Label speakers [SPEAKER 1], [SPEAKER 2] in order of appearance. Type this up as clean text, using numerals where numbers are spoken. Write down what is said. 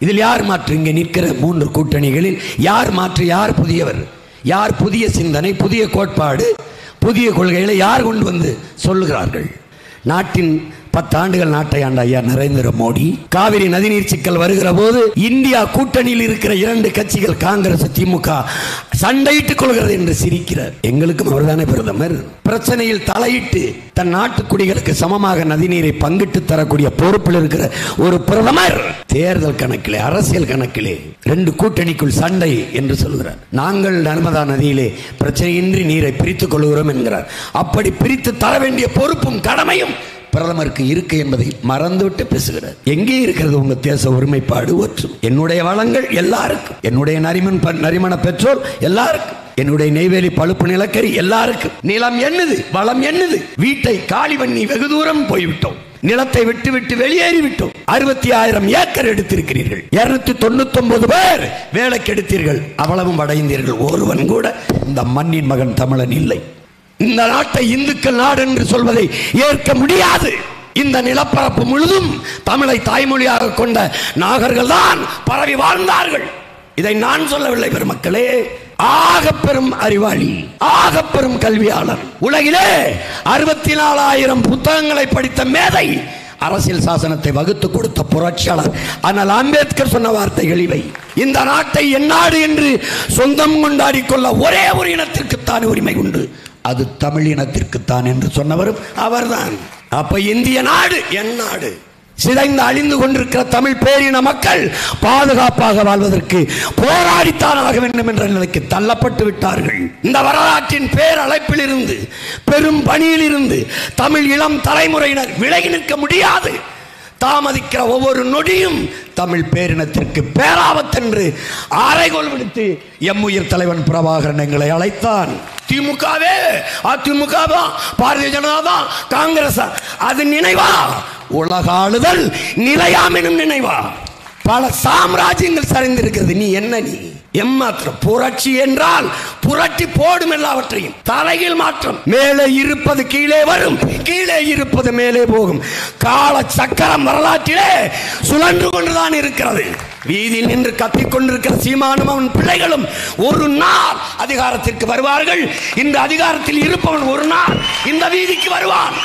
[SPEAKER 1] இதில் யார் மாற்று? இங்கே நிற்கிற 3 கூட்டணிகளில் யார் மாற்று? யார் புதியவர்? யார் புதிய சிந்தனை, புதிய கோட்பாடு, புதிய கொள்கைகளை யார் கொண்டு வந்து சொல்லுகிறார்கள்? நாட்டின் 10 ஆண்டுகள் நாட்டை ஆண்ட ஐயா நரேந்திர மோடி காவிரி நதிநீர் சிக்கல் வருகிற போது இந்தியா கூட்டணியில் இருக்கிற 2 கட்சிகள் காங்கிரஸ் திமுக சண்டையிட்டுக் கொள்கிறது என்று சிரிக்கிறார். எங்களுக்கும் அவர்தானே பிரதமர். பிரச்சனையில் தலையிட்டு தன் நாட்டு குடிகளுக்கு சமமாக நதிநீரை பங்கிட்டு தரக்கூடிய பொறுப்பில் இருக்கிற ஒரு பிரதமர் தேர்தல் கணக்கிலே, அரசியல் கணக்கிலே 2 கூட்டணிக்குள் சண்டை என்று சொல்கிறார். நாங்கள் நர்மதா நதியிலே பிரச்சனையின்றி நீரை பிரித்துக் கொள்கிறோம் என்கிறார். அப்படி பிரித்து தர வேண்டிய பொறுப்பும் கடமையும் பிரதமருக்கு இருக்கு என்பதை மறந்துவிட்டு பேசுகிறார். எங்கே இருக்கிறது உங்க தேச ஒருமைப்பாடு, ஒற்றும்? என்னுடைய வளங்கள் எல்லாருக்கும், என்னுடைய நரிமண பெட்ரோல் எல்லாருக்கும், என்னுடைய நெய்வேலி பழுப்பு நிலக்கரி எல்லாருக்கும். நிலம் என்னது, வளம் என்னது? வீட்டை காலி பண்ணி வெகு தூரம் போய்விட்டோம். நிலத்தை விட்டு விட்டு வெளியேறி விட்டோம். 60,000 ஏக்கர் எடுத்திருக்கிறீர்கள். 299 பேர் வேலைக்கு எடுத்தீர்கள். அவ்வளவும் வட இந்தியர்கள். ஒருவன் கூட இந்த மண்ணின் மகன் தமிழன் இல்லை. இந்த நாட்டை இந்துக்கள் நாடு என்று சொல்வதை ஏற்க முடியாது. இந்த நிலப்பரப்பு முழுதும் தமிழை தாய்மொழியாக கொண்ட நாகர்கள் தான் பரவி வாழ்ந்தார்கள். இதை நான் சொல்லவில்லை பெருமக்களே. ஆக பெரும் அறிவாளி, ஆக பெரும் கல்வியாளர், உலகிலே 64,000 புத்தகங்களை படித்த மேதை, அரசியல் சாசனத்தை வகுத்து கொடுத்த புரட்சியாளர் ஆனால் அம்பேத்கர் சொன்ன வார்த்தைகள் இவை. இந்த நாட்டை என் நாடு என்று சொந்தம் கொண்டாடி கொள்ள ஒரே ஒரு இனத்திற்குத்தான் உரிமை உண்டு, அது தமிழ் இனத்திற்குத்தான் என்று சொன்னவரும் அவர்தான். அப்ப இந்திய நாடு என் நாடு. சிதைந்து அழிந்து கொண்டிருக்கிற தமிழ் பேரின மக்கள் பாதுகாப்பாக வாழ்வதற்கு போராடித்தான் ஆக வேண்டும் என்ற நிலைக்கு தள்ளப்பட்டு விட்டார்கள். இந்த வரலாற்றின் பேரழைப்பில் இருந்து, பெரும் பணியில் இருந்து தமிழ் இளம் தலைமுறையினர் விலகி நிற்க முடியாது. தாமதிக்கிற ஒவ்வொரு நொடியும் தமிழ் பேரினத்திற்கு பேராபத்தென்று அறைகோல் விடுத்து எம்முயிர் தலைவன் பிரபாகரன் எங்களை அழைத்தான். திமுகவே, அதிமுக, பாரதிய ஜனதா, காங்கிரஸ், அது நினைவா? உலக ஆளுதல் நிலையாம் எனும் நினைவா? பல சாம்ராஜ்யங்கள் சரிந்திருக்கிறது. நீ என்ன? நீ எம்மாத்திரம்? புரட்சி என்றால் புரட்டி போடும் எல்லாவற்றையும். தலையில் மாற்றம். மேலே இருப்பது கீழே வரும், கீழே இருப்பது மேலே போகும். கால சக்கரம் வரலாற்றிலே சுழன்று கொண்டுதான் இருக்கிறது. வீதியில் நின்று கத்திக் கொண்டிருக்கிற சீமானும் அவன் பிள்ளைகளும் ஒரு நாள் அதிகாரத்திற்கு வருவார்கள். இந்த அதிகாரத்தில் இருப்பவன் ஒரு நாள் இந்த வீதிக்கு வருவான்.